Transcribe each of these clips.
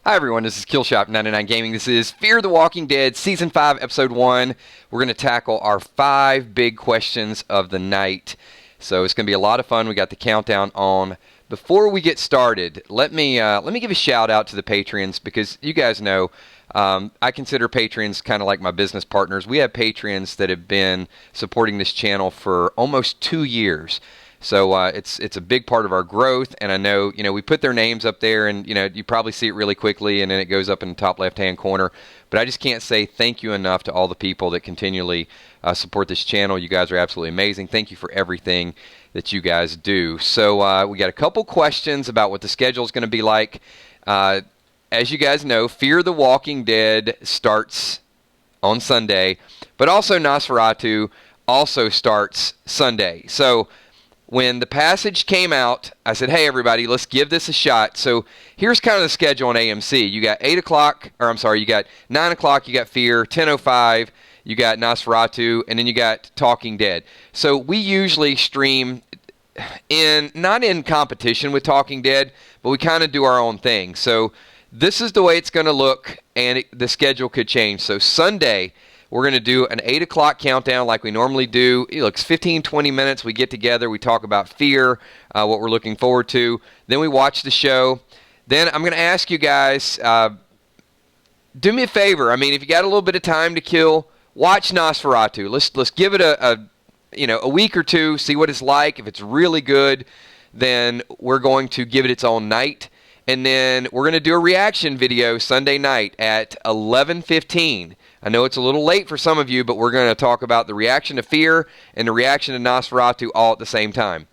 Hi everyone, this is Killshot99 Gaming. This is Fear the Walking Dead Season 5, Episode 1. We're going to tackle our 5 big questions of the night. So it's going to be a lot of fun. We got the countdown on. Before we get started, let me give a shout out to the Patreons, because you guys know I consider Patreons kind of like my business partners. We have Patreons that have been supporting this channel for almost 2 years. So it's a big part of our growth, and I know, we put their names up there, and, you probably see it really quickly, and then it goes up in the top left-hand corner. But I just can't say thank you enough to all the people that continually support this channel. You guys are absolutely amazing. Thank you for everything that you guys do. So we got a couple questions about what the schedule is going to be like. As you guys know, Fear the Walking Dead starts on Sunday, but also Nosferatu also starts Sunday. So when the Passage came out, I said, hey, everybody, let's give this a shot. So here's kind of the schedule on AMC. You got 8 o'clock, or I'm sorry, you got 9 o'clock, you got Fear, 10:05, you got Nosferatu, and then you got Talking Dead. So we usually stream not in competition with Talking Dead, but we kind of do our own thing. So this is the way it's going to look, and the schedule could change. So Sunday, we're going to do an 8 o'clock countdown like we normally do. It looks 15, 20 minutes. We get together. We talk about Fear, what we're looking forward to. Then we watch the show. Then I'm going to ask you guys, do me a favor. I mean, if you got a little bit of time to kill, watch Nosferatu. Let's give it a week or two, see what it's like. If it's really good, then we're going to give it its own night. And then we're going to do a reaction video Sunday night at 11:15. I know it's a little late for some of you, but we're going to talk about the reaction to Fear and the reaction to Nosferatu all at the same time.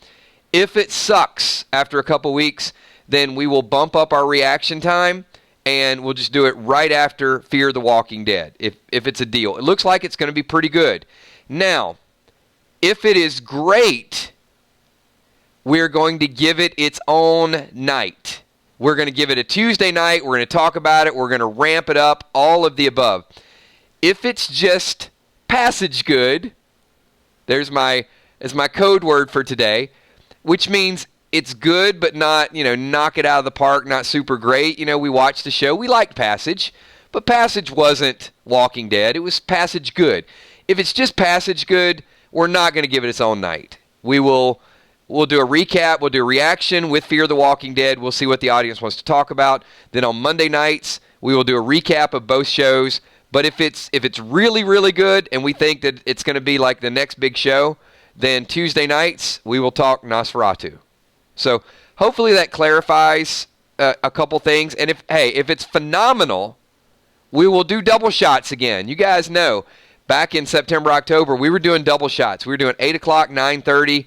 If it sucks after a couple weeks, then we will bump up our reaction time, and we'll just do it right after Fear the Walking Dead, if it's a deal. It looks like it's going to be pretty good. Now, if it is great, we're going to give it its own night. We're going to give it a Tuesday night. We're going to talk about it. We're going to ramp it up, all of the above. If it's just Passage good, there's my code word for today, which means it's good but not, knock it out of the park, not super great. We watched the show. We liked Passage, but Passage wasn't Walking Dead. It was Passage good. If it's just Passage good, we're not going to give it its own night. We'll do a recap. We'll do a reaction with Fear the Walking Dead. We'll see what the audience wants to talk about. Then on Monday nights, we will do a recap of both shows. But if it's really, really good and we think that it's going to be like the next big show, then Tuesday nights we will talk Nosferatu. So hopefully that clarifies a couple things. And if it's phenomenal, we will do double shots again. You guys know, back in September, October, we were doing double shots. We were doing 8 o'clock, 9:30,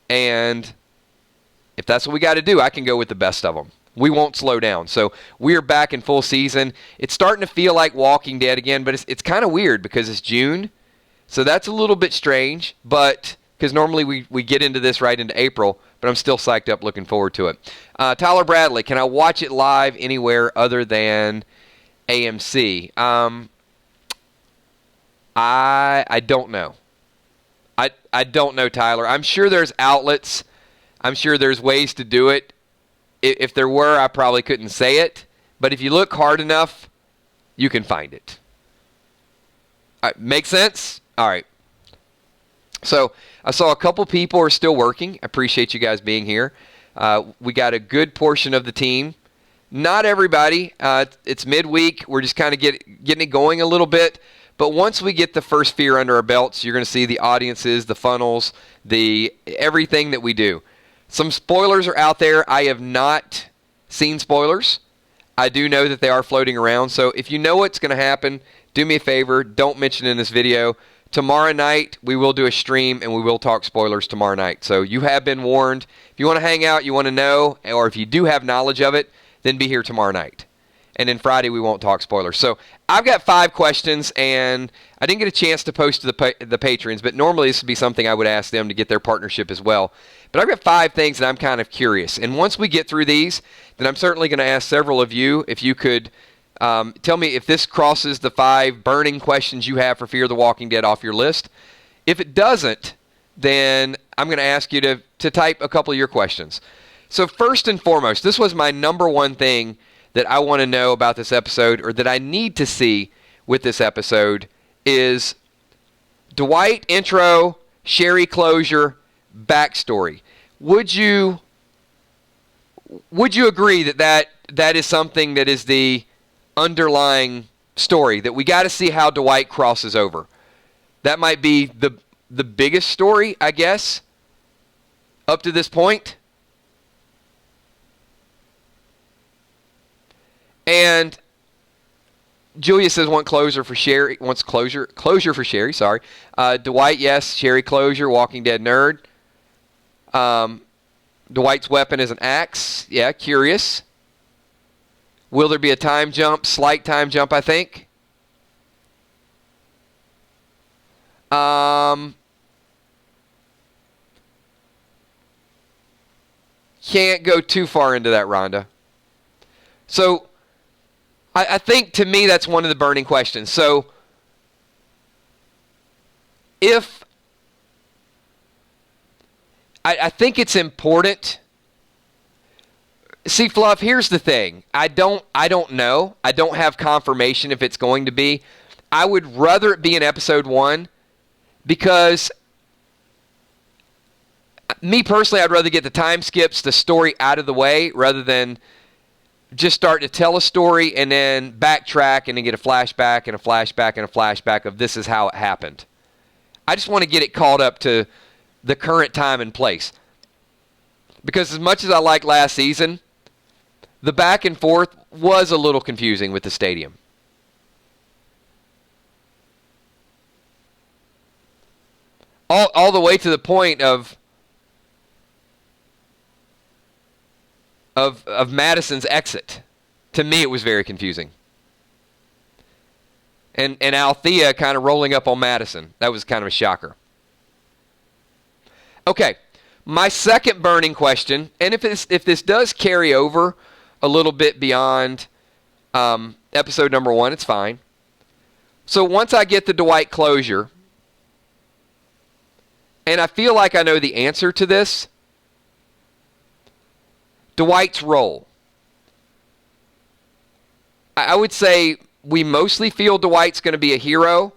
and if that's what we got to do, I can go with the best of them. We won't slow down. So we are back in full season. It's starting to feel like Walking Dead again, but it's kind of weird because it's June. So that's a little bit strange, but because normally we get into this right into April, but I'm still psyched up looking forward to it. Tyler Bradley, can I watch it live anywhere other than AMC? I don't know. I don't know, Tyler. I'm sure there's outlets. I'm sure there's ways to do it. If there were, I probably couldn't say it. But if you look hard enough, you can find it. All right, make sense? All right. So I saw a couple people are still working. I appreciate you guys being here. We got a good portion of the team. Not everybody. It's midweek. We're just kind of getting it going a little bit. But once we get the first Fear under our belts, you're going to see the audiences, the funnels, everything that we do. Some spoilers are out there. I have not seen spoilers. I do know that they are floating around. So if you know what's going to happen, do me a favor. Don't mention it in this video. Tomorrow night, we will do a stream, and we will talk spoilers tomorrow night. So you have been warned. If you want to hang out, you want to know, or if you do have knowledge of it, then be here tomorrow night. And then Friday, we won't talk spoilers. So I've got 5 questions, and I didn't get a chance to post to the patrons, but normally this would be something I would ask them to get their partnership as well. But I've got 5 things that I'm kind of curious. And once we get through these, then I'm certainly going to ask several of you if you could tell me if this crosses the 5 burning questions you have for Fear the Walking Dead off your list. If it doesn't, then I'm going to ask you to type a couple of your questions. So first and foremost, this was my number one thing that I want to know about this episode, or that I need to see with this episode, is Dwight intro, Sherry closure, backstory. Would you agree that is something that is the underlying story, that we got to see how Dwight crosses over? That might be the biggest story, I guess, up to this point. And Julia says wants closure for Sherry. Closure for Sherry, sorry. Dwight, yes. Sherry closure, Walking Dead nerd. Dwight's weapon is an axe. Yeah, curious. Will there be a time jump? Slight time jump, I think. Can't go too far into that, Rhonda. So, I think, to me, that's one of the burning questions. So, if I think it's important. See, Fluff, here's the thing. I don't know. I don't have confirmation if it's going to be. I would rather it be in episode 1, because me personally, I'd rather get the time skips, the story out of the way, rather than just start to tell a story and then backtrack and then get a flashback and a flashback and a flashback of this is how it happened. I just want to get it caught up to the current time and place. Because as much as I liked last season, the back and forth was a little confusing with the stadium. All the way to the point of Madison's exit. To me, it was very confusing. And Althea kind of rolling up on Madison. That was kind of a shocker. Okay, my second burning question, and if this does carry over a little bit beyond episode number 1, it's fine. So once I get the Dwight closure, and I feel like I know the answer to this, Dwight's role. I would say we mostly feel Dwight's going to be a hero,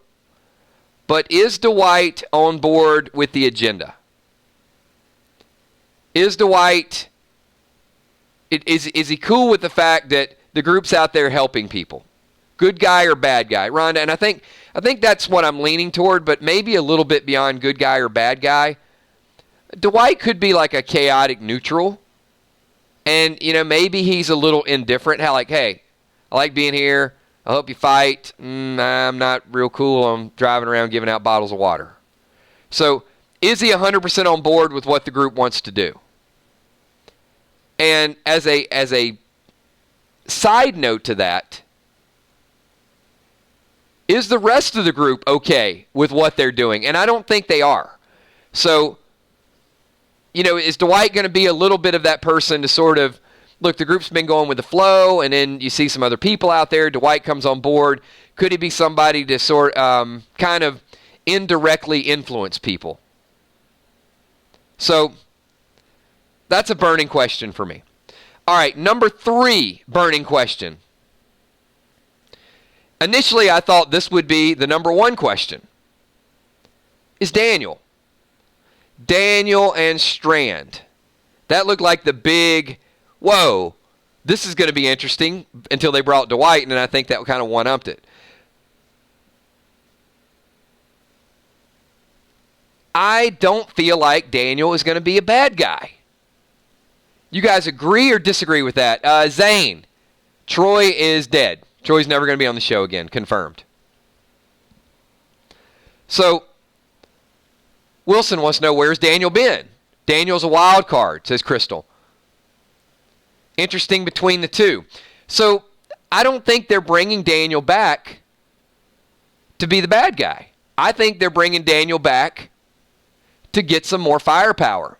but is Dwight on board with the agenda? Is Dwight, is he cool with the fact that the group's out there helping people? Good guy or bad guy? Rhonda, and I think that's what I'm leaning toward, but maybe a little bit beyond good guy or bad guy. Dwight could be like a chaotic neutral. And, maybe he's a little indifferent. How like, hey, I like being here. I hope you fight. I'm not real cool. I'm driving around giving out bottles of water. So, is he 100% on board with what the group wants to do? And as a side note to that, is the rest of the group okay with what they're doing? And I don't think they are. So, is Dwight going to be a little bit of that person to sort of, look, the group's been going with the flow, and then you see some other people out there. Dwight comes on board. Could he be somebody to kind of indirectly influence people? So, that's a burning question for me. All right, number 3 burning question. Initially, I thought this would be the number 1 question. Is Daniel. Daniel and Strand. That looked like the big, whoa, this is going to be interesting, until they brought Dwight, and then I think that kind of one-upped it. I don't feel like Daniel is going to be a bad guy. You guys agree or disagree with that? Zane, Troy is dead. Troy's never going to be on the show again. Confirmed. So, Wilson wants to know, where's Daniel been? Daniel's a wild card, says Crystal. Interesting between the two. So, I don't think they're bringing Daniel back to be the bad guy. I think they're bringing Daniel back to get some more firepower.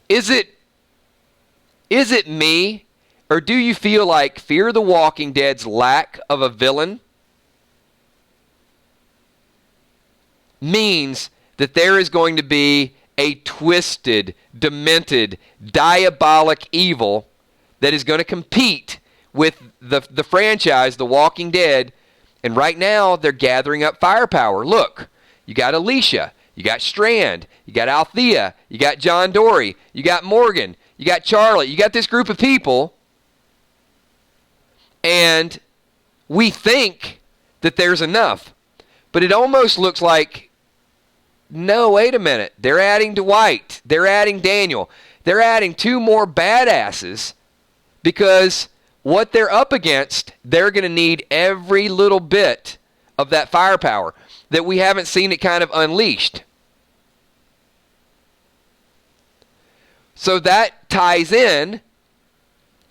Is it me, or do you feel like Fear the Walking Dead's lack of a villain means that there is going to be a twisted, demented, diabolic evil that is going to compete with the franchise, The Walking Dead, and right now they're gathering up firepower. Look, you got Alicia, you got Strand, you got Althea, you got John Dory, you got Morgan, you got Charlie, you got this group of people, and we think that there's enough. But it almost looks like, no, wait a minute. They're adding Dwight. They're adding Daniel. They're adding 2 more badasses because what they're up against, they're going to need every little bit of that firepower that we haven't seen it kind of unleashed. So that ties in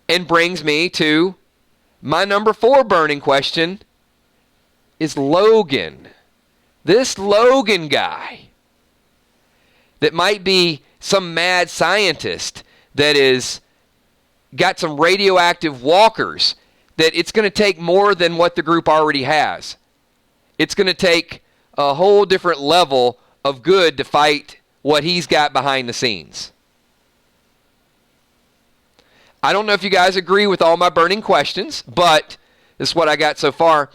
and brings me to my number 4 burning question is Logan. This Logan guy that might be some mad scientist that is got some radioactive walkers, that it's going to take more than what the group already has. It's going to take a whole different level of good to fight what he's got behind the scenes. I don't know if you guys agree with all my burning questions, but this is what I got so far.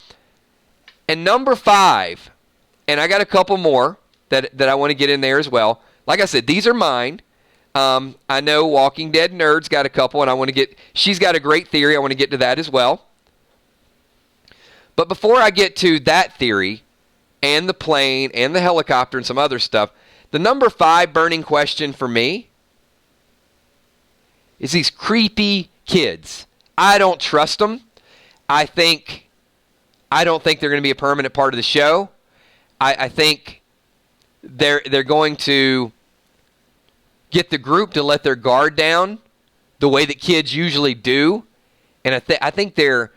And number 5, and I got a couple more that I want to get in there as well. Like I said, these are mine. I know Walking Dead Nerd's got a couple, and I want to get, she's got a great theory. I want to get to that as well. But before I get to that theory and the plane and the helicopter and some other stuff, the number 5 burning question for me is these creepy kids. I don't trust them. I don't think they're going to be a permanent part of the show. I think they're going to get the group to let their guard down the way that kids usually do, and I think they're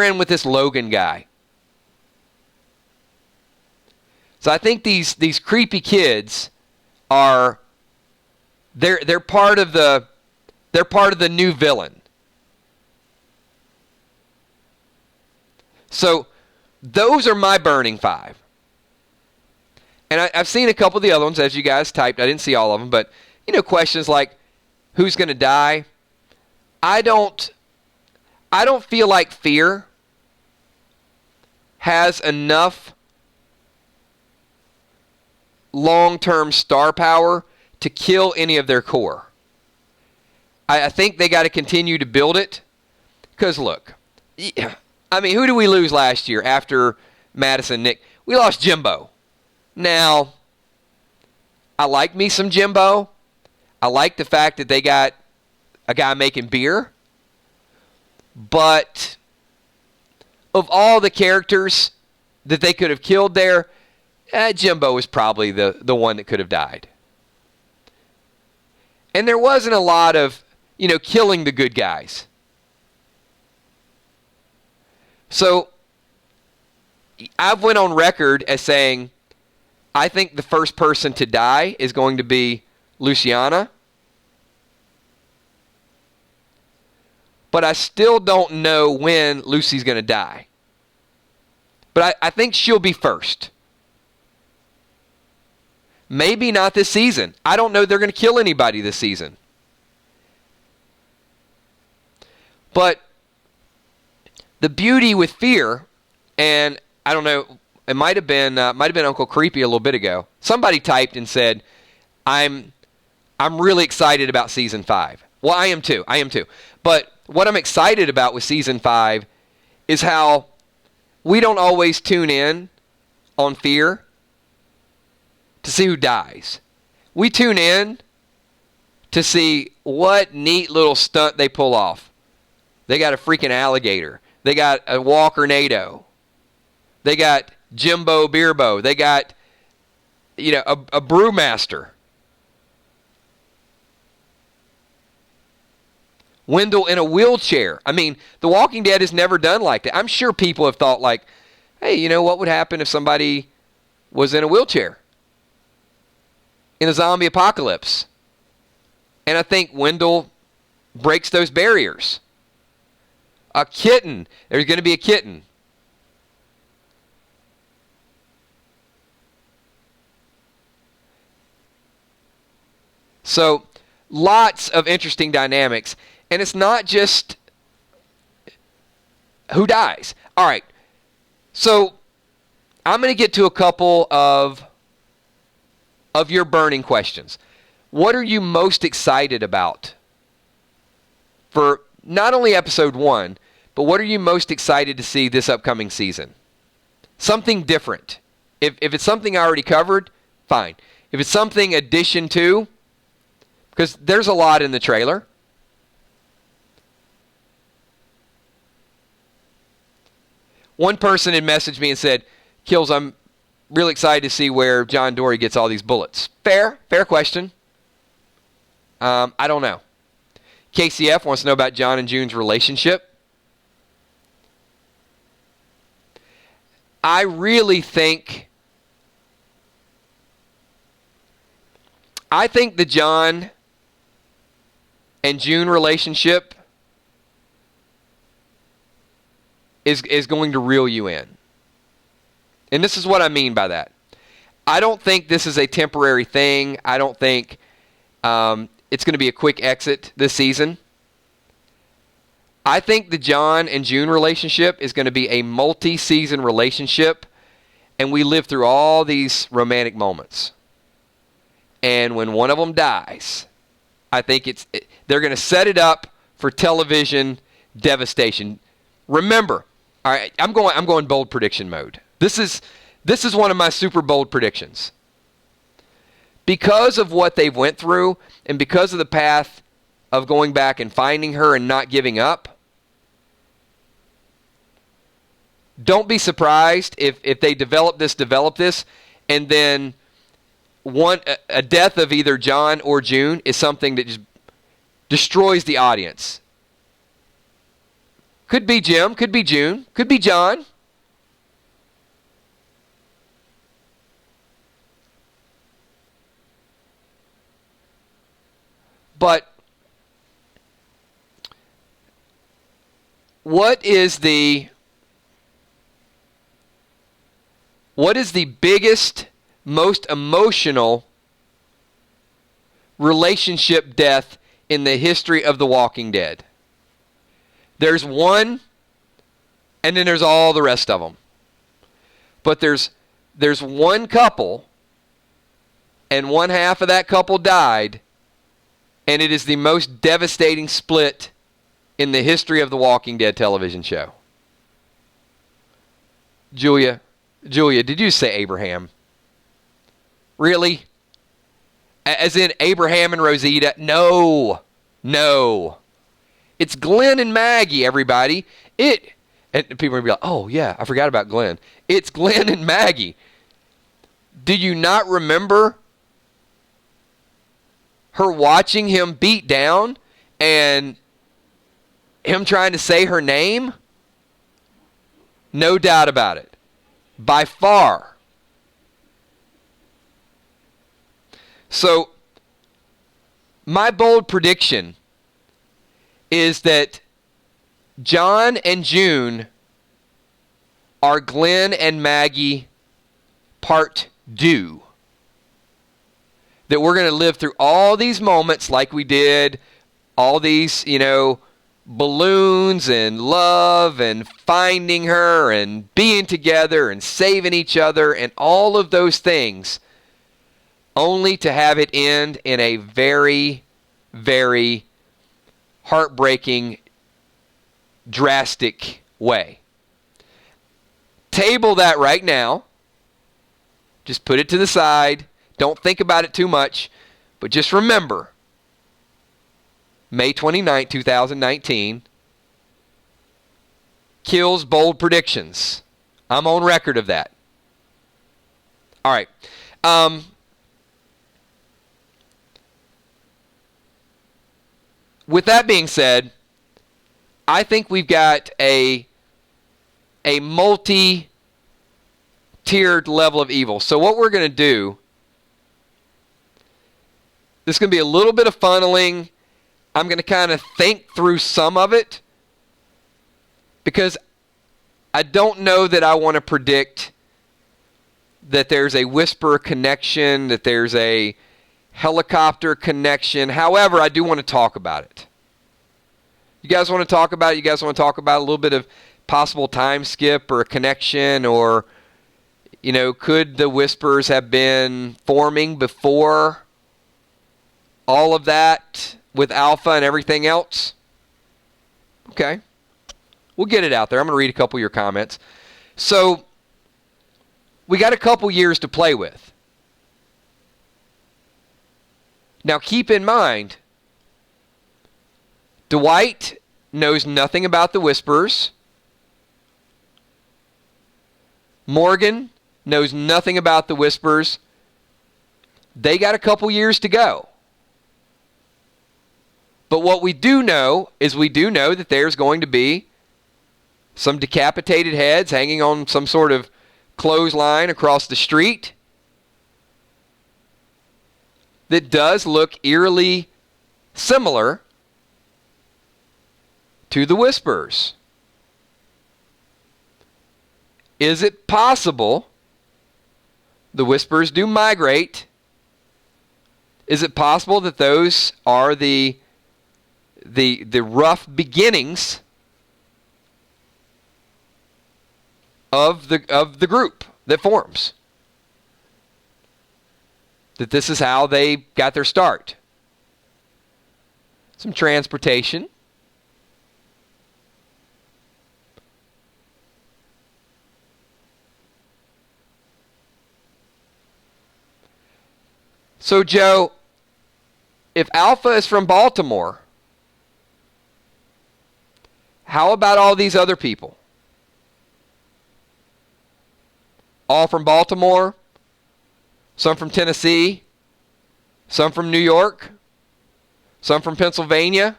in with this Logan guy. So I think these creepy kids are they're part of the new villain. So those are my burning 5. And I've seen a couple of the other ones as you guys typed. I didn't see all of them, but questions like who's going to die. I don't feel like Fear has enough long-term star power to kill any of their core. I think they got to continue to build it because look, I mean, who did we lose last year after Madison, Nick? We lost Jimbo. Now, I like me some Jimbo. I like the fact that they got a guy making beer. But of all the characters that they could have killed there, Jimbo was probably the one that could have died. And there wasn't a lot of, killing the good guys. So I've went on record as saying I think the first person to die is going to be Luciana. But I still don't know when Lucy's going to die. But I think she'll be first. Maybe not this season. I don't know they're going to kill anybody this season. But the beauty with Fear, and I don't know, it might have been Uncle Creepy a little bit ago. Somebody typed and said, "I'm really excited about season 5." Well, I am too. But what I'm excited about with season 5 is how we don't always tune in on Fear to see who dies. We tune in to see what neat little stunt they pull off. They got a freaking alligator. They got a Walker-nado. They got Jimbo Beerbo. They got, a brewmaster. Wendell in a wheelchair. I mean, The Walking Dead has never done like that. I'm sure people have thought like, hey, what would happen if somebody was in a wheelchair in a zombie apocalypse? And I think Wendell breaks those barriers. A kitten. There's going to be a kitten. So, lots of interesting dynamics. And it's not just Who dies? All right. So I'm going to get to a couple of your burning questions. What are you most excited about for not only episode 1, but what are you most excited to see this upcoming season? Something different. If it's something I already covered, fine. If it's something addition to, because there's a lot in the trailer. One person had messaged me and said, Kills, I'm really excited to see where John Dory gets all these bullets. Fair question. I don't know. KCF wants to know about John and June's relationship. I really think the John and June relationship is going to reel you in. And this is what I mean by that. I don't think this is a temporary thing. I don't think it's going to be a quick exit this season. I think the John and June relationship is going to be a multi-season relationship, and we live through all these romantic moments. And when one of them dies, I think they're going to set it up for television devastation. Remember, all right, I'm going bold prediction mode. This is one of my super bold predictions. Because of what they've went through and because of the path of going back and finding her and not giving up, don't be surprised if they develop this, and then a death of either John or June is something that just destroys the audience. Could be Jim, could be June, could be John. But what is the biggest, most emotional relationship death in the history of The Walking Dead? There's one, and then there's all the rest of them. But there's one couple, and one half of that couple died, and it is the most devastating split in the history of the Walking Dead television show. Julia, did you say Abraham? Really? As in Abraham and Rosita? No. It's Glenn and Maggie, everybody. And people are going to be like, oh, yeah, I forgot about Glenn. It's Glenn and Maggie. Do you not remember her watching him beat down and him trying to say her name? No doubt about it. By far. So, my bold prediction is that John and June are Glenn and Maggie part 2. That we're going to live through all these moments like we did, all these, balloons and love and finding her and being together and saving each other and all of those things, only to have it end in a very, very heartbreaking, drastic way. Table that right now. Just put it to the side. Don't think about it too much. But just remember, May 29, 2019, Kills bold predictions. I'm on record of that. All right. With that being said, I think we've got a multi-tiered level of evil. So what we're going to do, this is going to be a little bit of funneling. I'm going to kind of think through some of it because I don't know that I want to predict that there's a whisper connection, that there's a helicopter connection. However, I do want to talk about it. You guys want to talk about it? You guys want to talk about a little bit of possible time skip or a connection, or, could the Whispers have been forming before all of that with Alpha and everything else? Okay. We'll get it out there. I'm going to read a couple of your comments. So, we got a couple years to play with. Now, keep in mind, Dwight knows nothing about the Whispers. Morgan knows nothing about the Whispers. They got a couple years to go. But what we do know is we do know that there's going to be some decapitated heads hanging on some sort of clothesline across the street that does look eerily similar to the Whispers. Is it possible the Whispers do migrate? Is it possible that those are the rough beginnings of the group that forms? That this is how they got their start. Some transportation. So, Joe, if Alpha is from Baltimore, how about all these other people? All from Baltimore, some from Tennessee, some from New York, some from Pennsylvania.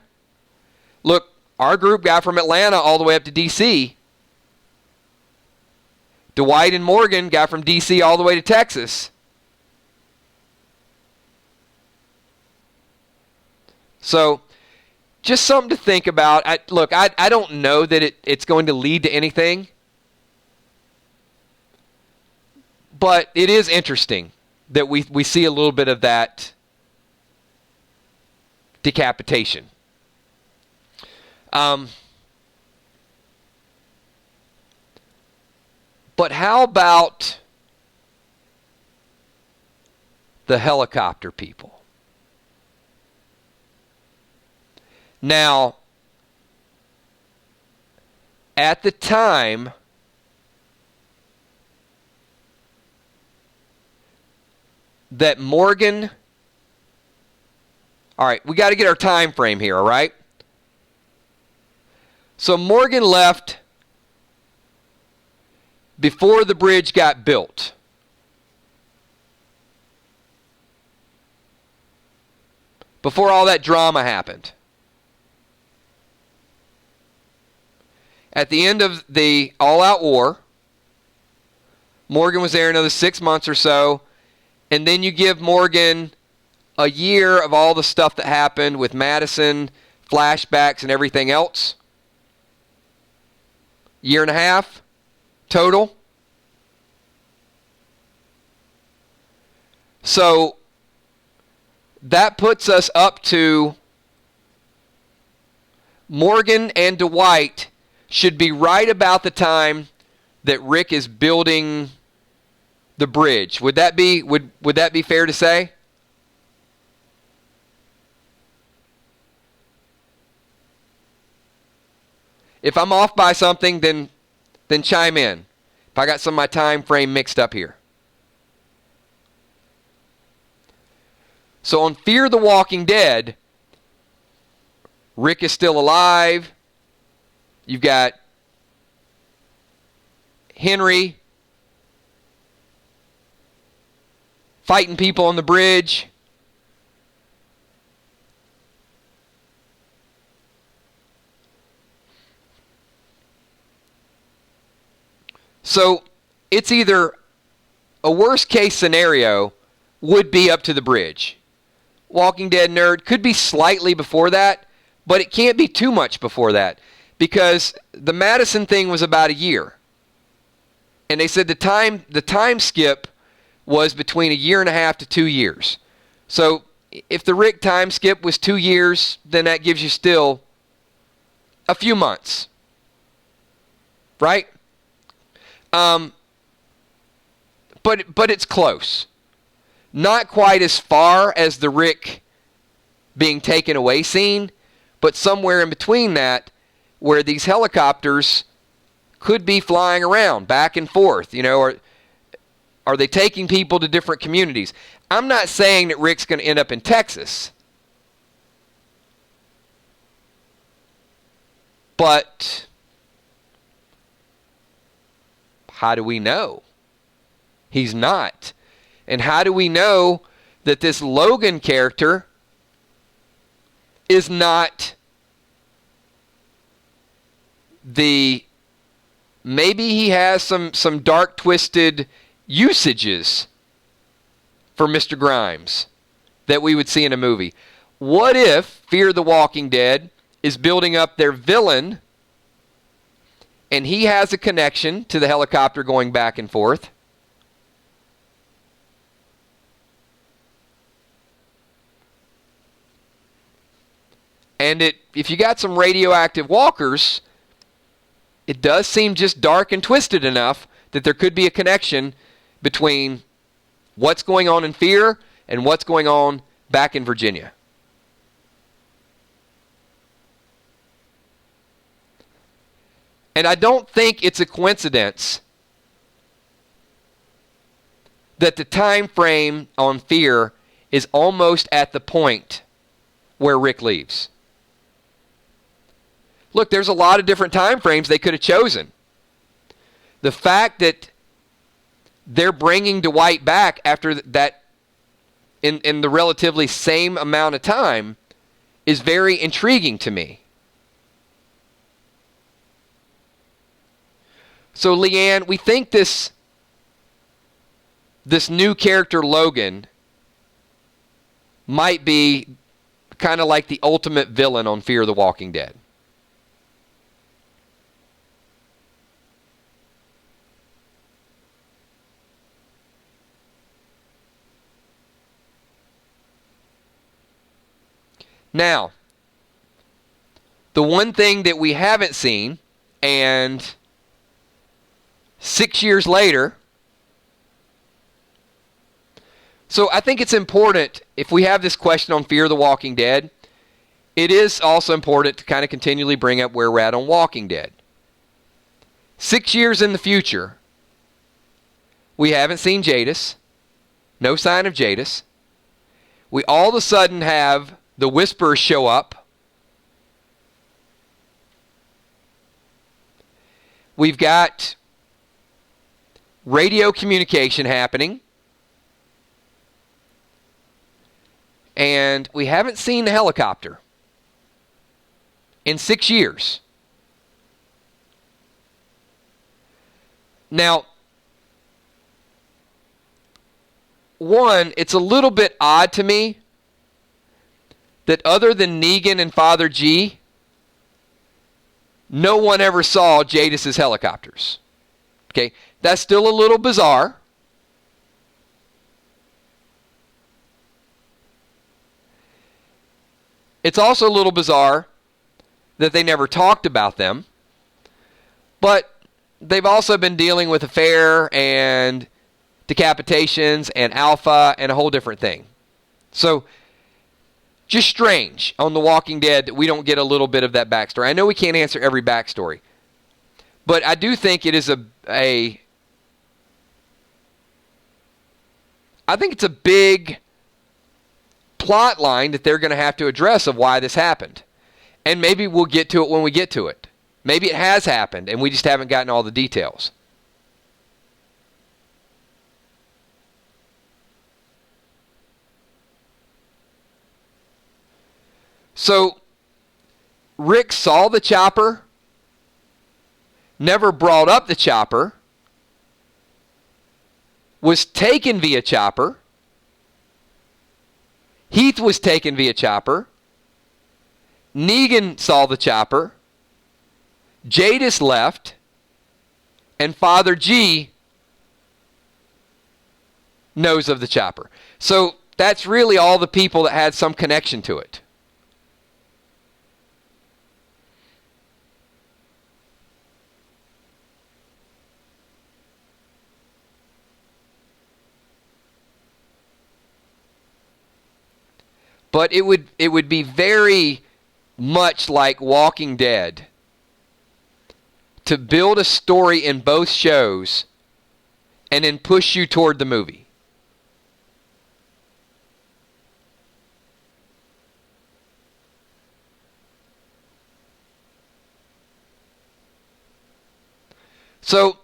Look, our group got from Atlanta all the way up to D.C. Dwight and Morgan got from D.C. all the way to Texas. So, just something to think about. I don't know that it's going to lead to anything. But it is interesting that we see a little bit of that decapitation. But how about the helicopter people? Now, at the time that Morgan... All right, we got to get our time frame here, all right? So Morgan left before the bridge got built. Before all that drama happened. At the end of the all-out war, Morgan was there another 6 months or so, and then you give Morgan a year of all the stuff that happened with Madison, flashbacks, and everything else. Year and a half total. So that puts us up to Morgan and Dwight should be right about the time that Rick is building the bridge. Would that be fair to say? If I'm off by something, then chime in. If I got some of my time frame mixed up here. So on Fear the Walking Dead, Rick is still alive. You've got Henry fighting people on the bridge. So it's either a worst case scenario would be up to the bridge. Walking Dead nerd could be slightly before that, but it can't be too much before that because the Madison thing was about a year. And they said the time skip was between a year and a half to 2 years. So if the Rick time skip was 2 years, then that gives you still a few months. right? But it's close. Not quite as far as the Rick being taken away scene, but somewhere in between that, where these helicopters could be flying around back and forth. Are they taking people to different communities? I'm not saying that Rick's going to end up in Texas. But how do we know? He's not. And how do we know that this Logan character is not maybe he has some dark, twisted usages for Mr. Grimes that we would see in a movie. What if Fear the Walking Dead is building up their villain and he has a connection to the helicopter going back and forth? And if you got some radioactive walkers, it does seem just dark and twisted enough that there could be a connection between what's going on in Fear and what's going on back in Virginia. And I don't think it's a coincidence that the time frame on Fear is almost at the point where Rick leaves. Look, there's a lot of different time frames they could have chosen. The fact that they're bringing Dwight back after that in the relatively same amount of time is very intriguing to me. So, Leanne, we think this new character, Logan, might be kind of like the ultimate villain on Fear the Walking Dead. Now, the one thing that we haven't seen, and 6 years later, so I think it's important, if we have this question on Fear the Walking Dead, it is also important to kind of continually bring up where we're at on Walking Dead. 6 years in the future, we haven't seen Jadis. No sign of Jadis. We all of a sudden have the Whisperers show up. We've got radio communication happening. And we haven't seen the helicopter in 6 years. Now, one, it's a little bit odd to me that other than Negan and Father G, no one ever saw Jadis's helicopters. Okay, that's still a little bizarre. It's also a little bizarre that they never talked about them, but they've also been dealing with affair and decapitations and Alpha and a whole different thing. So, just strange on The Walking Dead that we don't get a little bit of that backstory. I know we can't answer every backstory, but I do think it is I think it's a big plot line that they're going to have to address of why this happened. And maybe we'll get to it when we get to it. Maybe it has happened and we just haven't gotten all the details. So, Rick saw the chopper, never brought up the chopper, was taken via chopper, Heath was taken via chopper, Negan saw the chopper, Jadis left, and Father G knows of the chopper. So that's really all the people that had some connection to it. But it would be very much like Walking Dead to build a story in both shows and then push you toward the movie. So,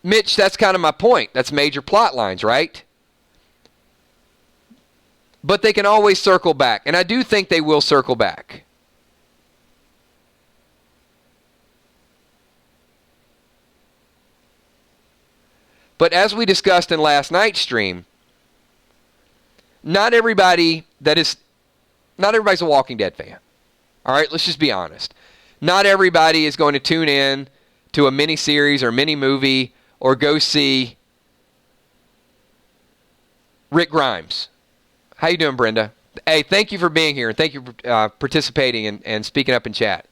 Mitch, that's kind of my point. That's major plot lines, right? But they can always circle back. And I do think they will circle back. But as we discussed in last night's stream, not everybody's a Walking Dead fan. All right, let's just be honest. Not everybody is going to tune in to a mini-series or mini-movie or go see Rick Grimes. How you doing, Brenda? Hey, thank you for being here, and thank you for participating and speaking up in chat.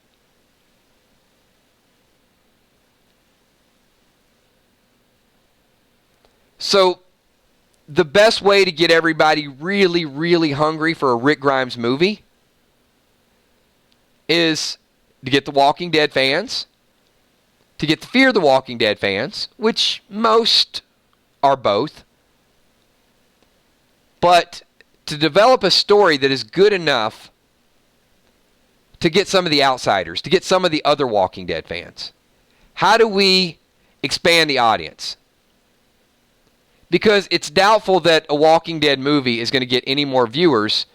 So, the best way to get everybody really, really hungry for a Rick Grimes movie is to get the Walking Dead fans, to get the Fear the Walking Dead fans, which most are both, but to develop a story that is good enough to get some of the outsiders, to get some of the other Walking Dead fans. How do we expand the audience? Because it's doubtful that a Walking Dead movie is going to get any more viewers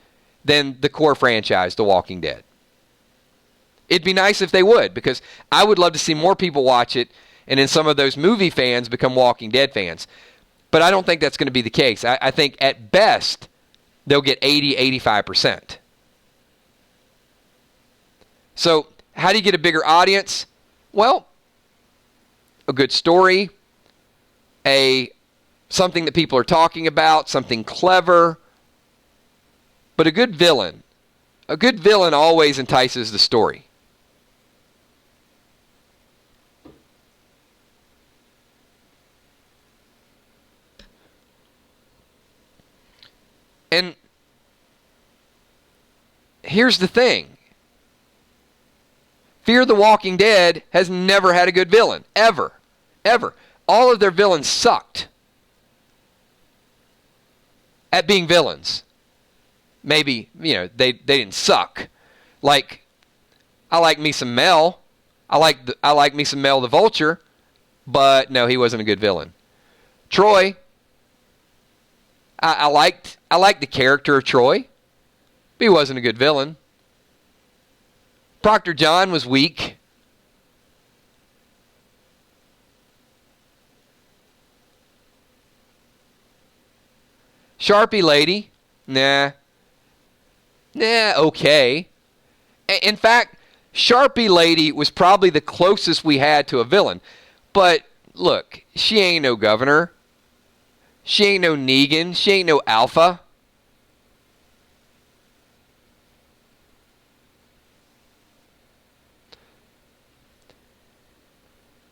than the core franchise, The Walking Dead. It'd be nice if they would, because I would love to see more people watch it, and then some of those movie fans become Walking Dead fans. But I don't think that's going to be the case. I think at best, they'll get 80-85%. So, how do you get a bigger audience? Well, a good story, something that people are talking about, something clever, but a good villain. A good villain always entices the story. And here's the thing. Fear the Walking Dead has never had a good villain. Ever. Ever. All of their villains sucked at being villains. Maybe, they didn't suck. Like, I like me some Mel. I like me some Mel the Vulture, but no, he wasn't a good villain. Troy, I liked the character of Troy, but he wasn't a good villain. Proctor John was weak. Sharpie Lady, nah, okay. In fact, Sharpie Lady was probably the closest we had to a villain. But look, she ain't no governor. She ain't no Negan. She ain't no Alpha.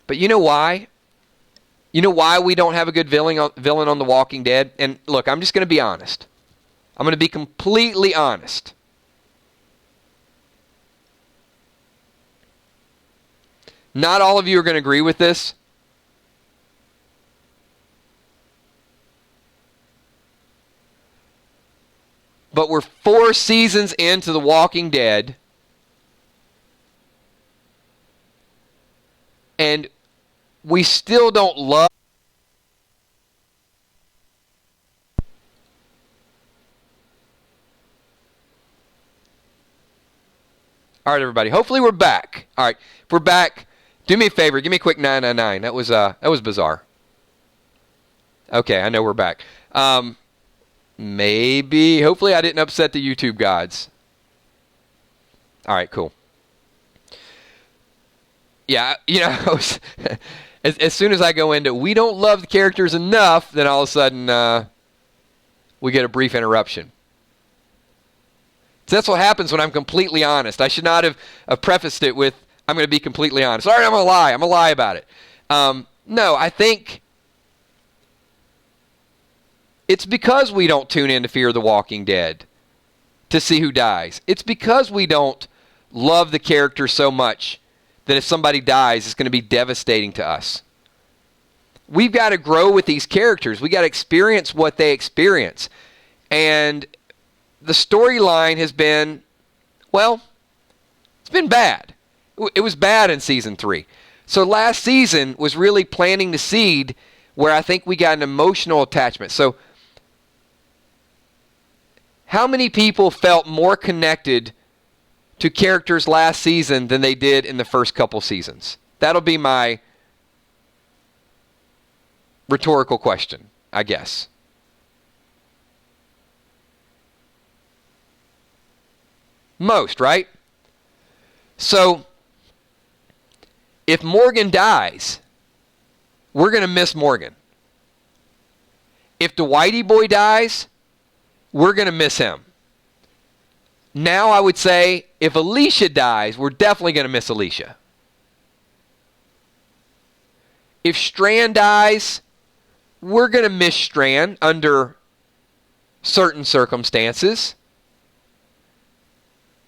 But you know why? You know why we don't have a good villain on The Walking Dead? And look, I'm just going to be honest. I'm going to be completely honest. Not all of you are going to agree with this. But we're 4 seasons into The Walking Dead. And we still don't love. All right, everybody. Hopefully we're back. All right, if we're back, do me a favor. Give me a quick 999. That was bizarre. Okay, I know we're back. Maybe. Hopefully I didn't upset the YouTube gods. All right, cool. Yeah, as soon as I go into we don't love the characters enough, then all of a sudden we get a brief interruption. So that's what happens when I'm completely honest. I should not have prefaced it with, I'm going to be completely honest. All right, I'm going to lie. I'm going to lie about it. No, I think it's because we don't tune in to Fear the Walking Dead to see who dies. It's because we don't love the character so much that if somebody dies, it's going to be devastating to us. We've got to grow with these characters. We've got to experience what they experience. And the storyline has been, well, it's been bad. It was bad in season 3. So last season was really planting the seed where I think we got an emotional attachment. So how many people felt more connected to characters last season than they did in the first couple seasons? That'll be my rhetorical question, I guess. Most, right? So, if Morgan dies, we're going to miss Morgan. If the Whitey boy dies, we're going to miss him. Now I would say if Alicia dies, we're definitely going to miss Alicia. If Strand dies, we're going to miss Strand under certain circumstances.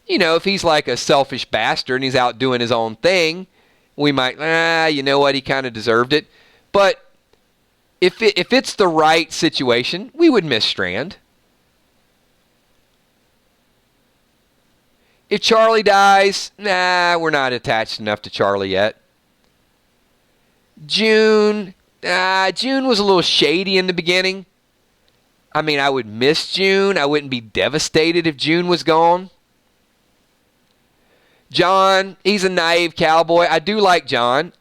You know, if he's like a selfish bastard and he's out doing his own thing, we might, you know what, he kind of deserved it. But if it's the right situation, we would miss Strand. If Charlie dies, we're not attached enough to Charlie yet. June was a little shady in the beginning. I mean, I would miss June. I wouldn't be devastated if June was gone. John, he's a naive cowboy. I do like John.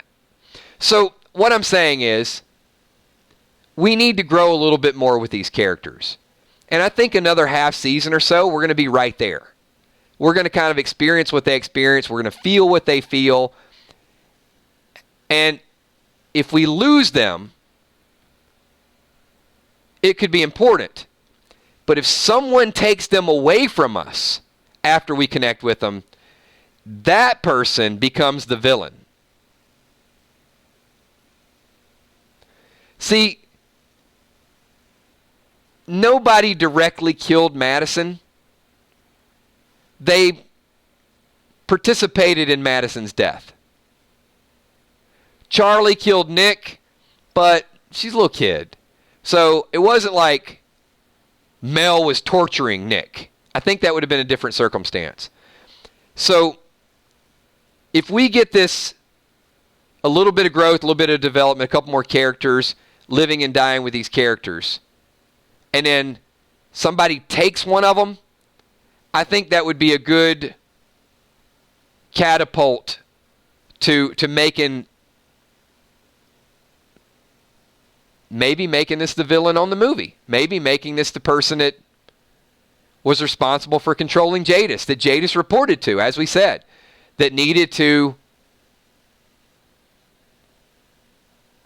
So what I'm saying is we need to grow a little bit more with these characters. And I think another half season or so, we're going to be right there. We're going to kind of experience what they experience. We're going to feel what they feel. And if we lose them, it could be important. But if someone takes them away from us after we connect with them, that person becomes the villain. See, nobody directly killed Madison. They participated in Madison's death. Charlie killed Nick, but she's a little kid. So it wasn't like Mel was torturing Nick. I think that would have been a different circumstance. So if we get this, a little bit of growth, a little bit of development, a couple more characters, living and dying with these characters, and then somebody takes one of them, I think that would be a good catapult to maybe making this the villain on the movie. Maybe making this the person that was responsible for controlling Jadis, that Jadis reported to, as we said, that needed to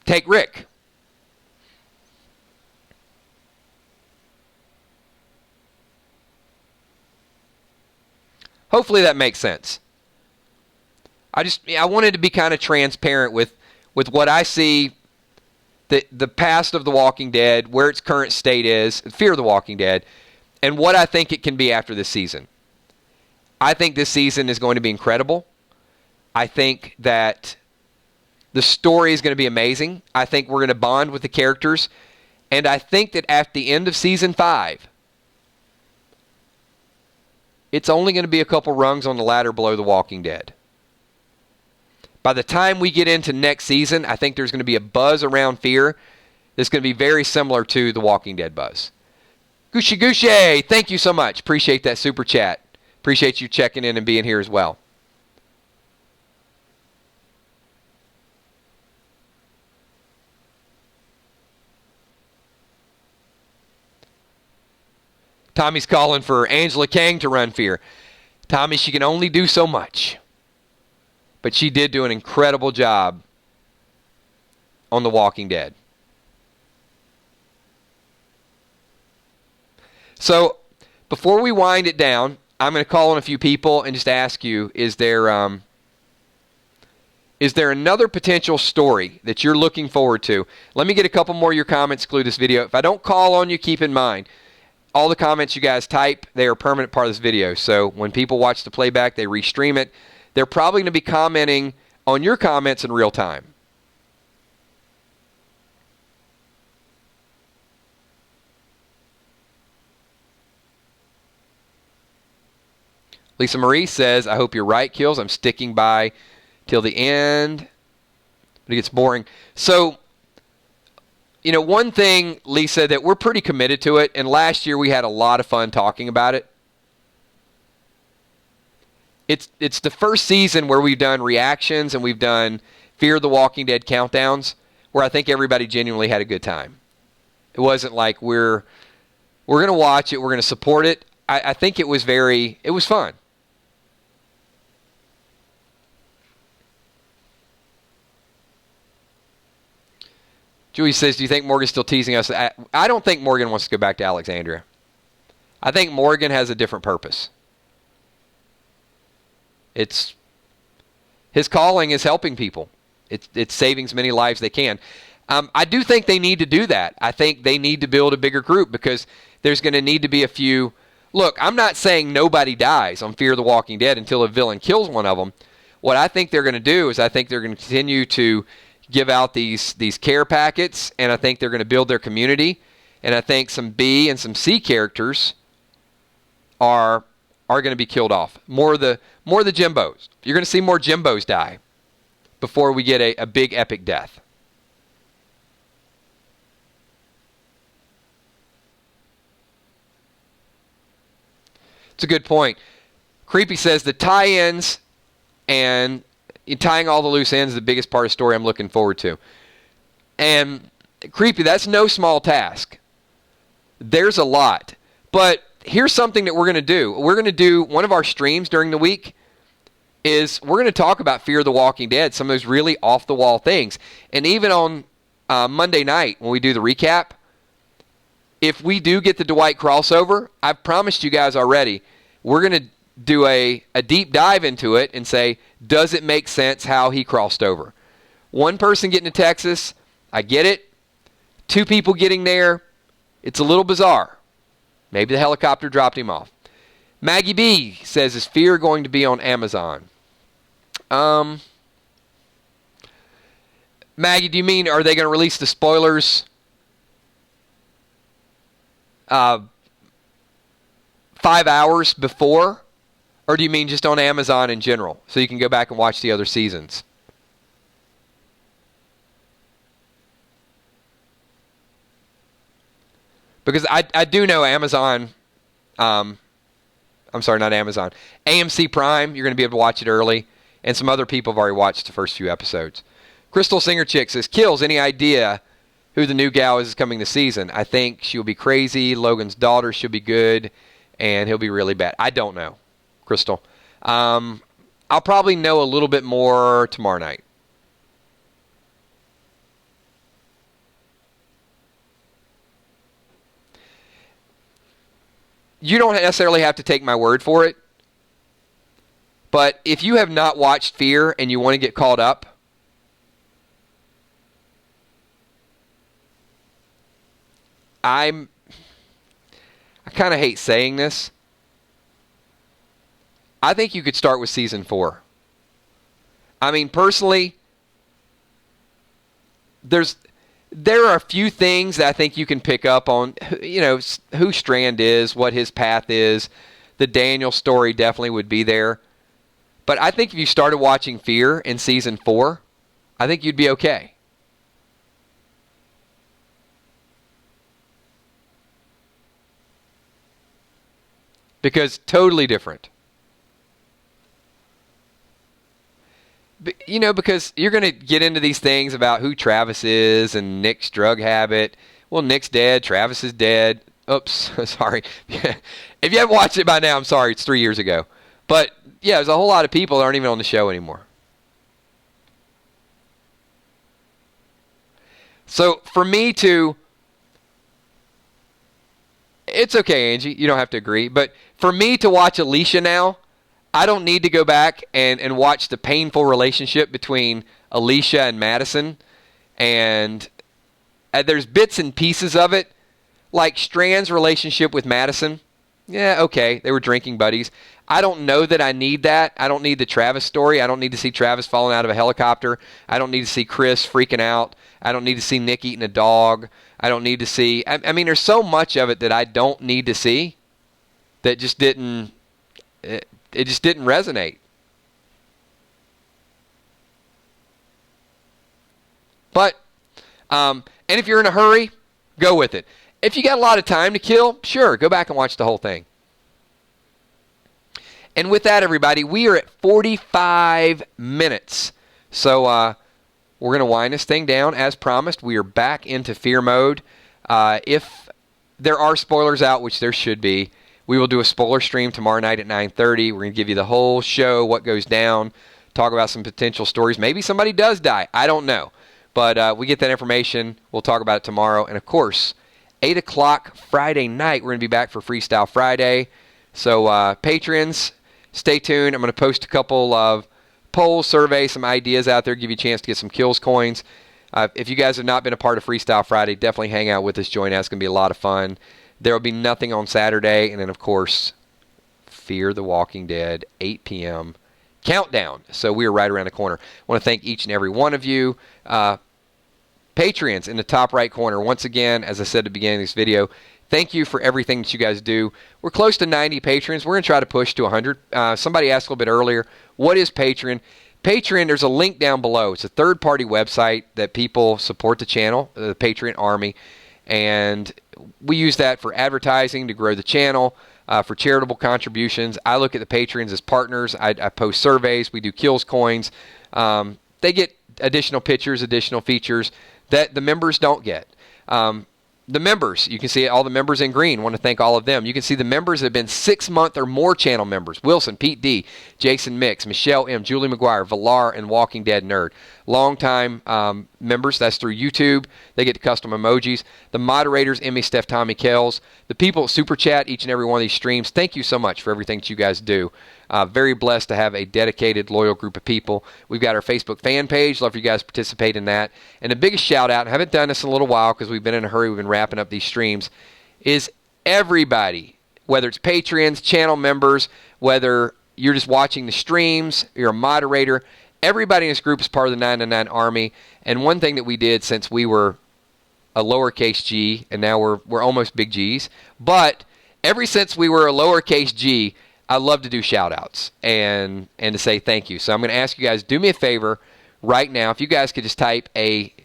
take Rick. Hopefully that makes sense. I wanted to be kind of transparent with what I see, the past of The Walking Dead, where its current state is, Fear the Walking Dead, and what I think it can be after this season. I think this season is going to be incredible. I think that the story is going to be amazing. I think we're going to bond with the characters. And I think that at the end of season 5, it's only going to be a couple rungs on the ladder below The Walking Dead. By the time we get into next season, I think there's going to be a buzz around Fear that's going to be very similar to The Walking Dead buzz. Gushy Gushy, thank you so much. Appreciate that super chat. Appreciate you checking in and being here as well. Tommy's calling for Angela Kang to run Fear. Tommy, she can only do so much. But she did do an incredible job on The Walking Dead. So, before we wind it down, I'm going to call on a few people and just ask you, is there another potential story that you're looking forward to? Let me get a couple more of your comments, include this video. If I don't call on you, keep in mind, all the comments you guys type, they are a permanent part of this video. So when people watch the playback, they restream it. They're probably going to be commenting on your comments in real time. Lisa Marie says, I hope you're right, Kills. I'm sticking by till the end. But it gets boring. So, you know, one thing, Lisa, that we're pretty committed to it, and last year we had a lot of fun talking about it. It's the first season where we've done reactions and we've done Fear the Walking Dead countdowns where I think everybody genuinely had a good time. It wasn't like we're going to watch it, we're going to support it. I think it was fun. Julie says, do you think Morgan's still teasing us? I don't think Morgan wants to go back to Alexandria. I think Morgan has a different purpose. His calling is helping people. It's saving as many lives as they can. I do think they need to do that. I think they need to build a bigger group because there's going to need to be a few. Look, I'm not saying nobody dies on Fear the Walking Dead until a villain kills one of them. What I think they're going to do is I think they're going to continue to give out these care packets, and I think they're going to build their community. And I think some B and some C characters are going to be killed off. More of the Jimbos. You're going to see more Jimbos die before we get a big epic death. It's a good point. Creepy says the tie-ins and tying all the loose ends is the biggest part of the story I'm looking forward to. And Creepy, that's no small task. There's a lot. But here's something that we're going to do. We're going to do one of our streams during the week is we're going to talk about Fear the Walking Dead, some of those really off-the-wall things. And even on Monday night when we do the recap, if we do get the Dwight crossover, I've promised you guys already, we're going to do a deep dive into it and say, does it make sense how he crossed over? One person getting to Texas, I get it. Two people getting there, it's a little bizarre. Maybe the helicopter dropped him off. Maggie B says, is Fear going to be on Amazon? Maggie, do you mean are they going to release the spoilers 5 hours before? Or do you mean just on Amazon in general, so you can go back and watch the other seasons? Because I do know Amazon, I'm sorry, not Amazon, AMC Prime, you're going to be able to watch it early, and some other people have already watched the first few episodes. Crystal Singer Chick says, Kills, any idea who the new gal is coming this season? I think she'll be crazy, Logan's daughter should be good, and he'll be really bad. I don't know. Crystal. I'll probably know a little bit more tomorrow night. You don't necessarily have to take my word for it, but if you have not watched Fear and you want to get caught up, I kind of hate saying this. I think you could start with season 4. I mean, personally, there are a few things that I think you can pick up on, you know, who Strand is, what his path is. The Daniel story definitely would be there. But I think if you started watching Fear in season 4, I think you'd be okay. Because totally different. You know, because you're going to get into these things about who Travis is and Nick's drug habit. Well, Nick's dead. Travis is dead. Oops, sorry. If you haven't watched it by now, I'm sorry. It's 3 years ago. But, yeah, there's a whole lot of people that aren't even on the show anymore. So, for me to... It's okay, Angie. You don't have to agree. But for me to watch Alicia now... I don't need to go back and watch the painful relationship between Alicia and Madison. And there's bits and pieces of it. Like Strand's relationship with Madison, yeah, okay, they were drinking buddies. I don't know that I need that. I don't need the Travis story. I don't need to see Travis falling out of a helicopter. I don't need to see Chris freaking out. I don't need to see Nick eating a dog. I don't need to see... I mean, there's so much of it that I don't need to see that just didn't... It just didn't resonate. But, and if you're in a hurry, go with it. If you got a lot of time to kill, sure, go back and watch the whole thing. And with that, everybody, we are at 45 minutes. So we're going to wind this thing down. As promised, we are back into fear mode. If there are spoilers out, which there should be, we will do a spoiler stream tomorrow night at 9:30. We're going to give you the whole show, what goes down, talk about some potential stories. Maybe somebody does die. I don't know. But we get that information. We'll talk about it tomorrow. And, of course, 8 o'clock Friday night, we're going to be back for Freestyle Friday. So, patrons, stay tuned. I'm going to post a couple of polls, surveys, some ideas out there, give you a chance to get some kills coins. If you guys have not been a part of Freestyle Friday, definitely hang out with us. Join us. It's going to be a lot of fun. There will be nothing on Saturday. And then, of course, Fear the Walking Dead, 8 p.m. countdown. So we are right around the corner. I want to thank each and every one of you. Patreons in the top right corner. Once again, as I said at the beginning of this video, thank you for everything that you guys do. We're close to 90 patrons. We're going to try to push to 100. Somebody asked a little bit earlier, what is Patreon? Patreon, there's a link down below. It's a third-party website that people support the channel, the Patreon Army, and we use that for advertising to grow the channel, for charitable contributions. I look at the patrons as partners. I post surveys. We do kills coins. They get additional pictures, additional features that the members don't get. The members, you can see all the members in green. I want to thank all of them. You can see the members that have been 6-month or more channel members. Wilson, Pete D, Jason Mix, Michelle M, Julie McGuire, Valar, and Walking Dead Nerd. Long-time members, that's through YouTube. They get custom emojis. The moderators, Emmy, Steph, Tommy, Kells. The people at Super Chat, each and every one of these streams. Thank you so much for everything that you guys do. Very blessed to have a dedicated, loyal group of people. We've got our Facebook fan page. Love for you guys to participate in that. And the biggest shout out, I haven't done this in a little while because we've been in a hurry. We've been wrapping up these streams, is everybody, whether it's Patreons, channel members, whether you're just watching the streams, you're a moderator, everybody in this group is part of the 999 Army. And one thing that we did since we were a lowercase g, and now we're almost big G's, but ever since we were a lowercase g, I love to do shout-outs and to say thank you. So I'm going to ask you guys, do me a favor right now. If you guys could just type give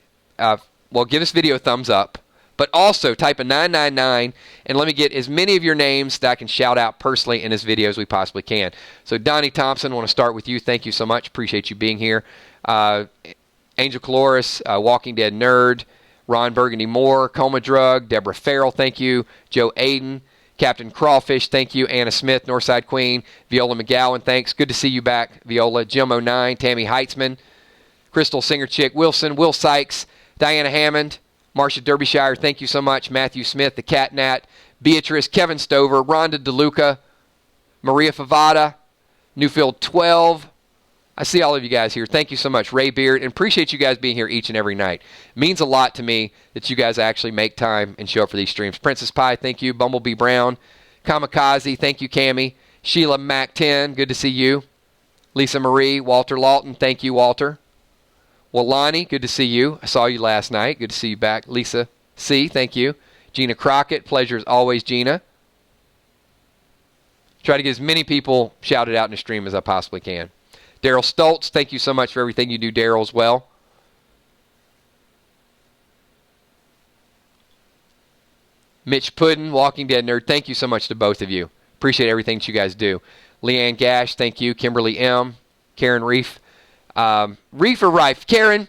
this video a thumbs up, but also type a 999, and let me get as many of your names that I can shout out personally in this video as we possibly can. So Donnie Thompson, I want to start with you. Thank you so much. Appreciate you being here. Angel Caloris, Walking Dead Nerd, Ron Burgundy Moore, Coma Drug, Deborah Farrell, thank you. Joe Aiden, Captain Crawfish, thank you. Anna Smith, Northside Queen. Viola McGowan, thanks. Good to see you back, Viola. Jim 09, Tammy Heitzman, Crystal Singer Chick Wilson, Will Sykes, Diana Hammond, Marcia Derbyshire, thank you so much. Matthew Smith, the Cat Nat, Beatrice, Kevin Stover, Rhonda DeLuca, Maria Favada, Newfield 12. I see all of you guys here. Thank you so much. Ray Beard, and appreciate you guys being here each and every night. It means a lot to me that you guys actually make time and show up for these streams. Princess Pie, thank you. Bumblebee Brown, Kamikaze, thank you, Cammie. Sheila Mac 10, good to see you. Lisa Marie, Walter Lawton, thank you, Walter. Walani, good to see you. I saw you last night. Good to see you back. Lisa C, thank you. Gina Crockett, pleasure as always, Gina. Try to get as many people shouted out in the stream as I possibly can. Daryl Stoltz, thank you so much for everything you do, Daryl, as well. Mitch Puddin, Walking Dead Nerd, thank you so much to both of you. Appreciate everything that you guys do. Leanne Gash, thank you. Kimberly M. Karen Reef. Reef or Rife? Karen,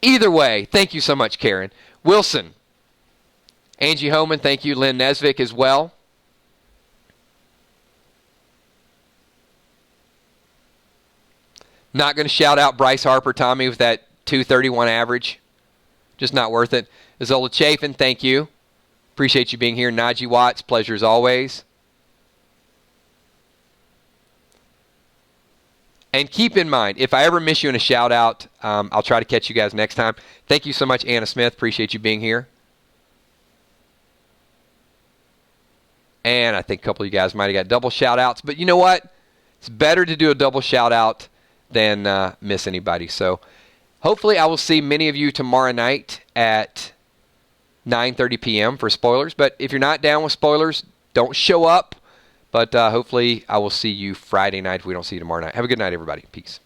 either way, thank you so much, Karen. Wilson. Angie Homan, thank you. Lynn Nesvik as well. Not going to shout out Bryce Harper, Tommy, with that 231 average. Just not worth it. Isola Chafin, thank you. Appreciate you being here. Najee Watts, pleasure as always. And keep in mind, if I ever miss you in a shout out, I'll try to catch you guys next time. Thank you so much, Anna Smith. Appreciate you being here. And I think a couple of you guys might have got double shout-outs. But you know what? It's better to do a double shout-out than miss anybody. So hopefully I will see many of you tomorrow night at 9:30 p.m. for spoilers. But if you're not down with spoilers, don't show up. But hopefully I will see you Friday night if we don't see you tomorrow night. Have a good night, everybody. Peace.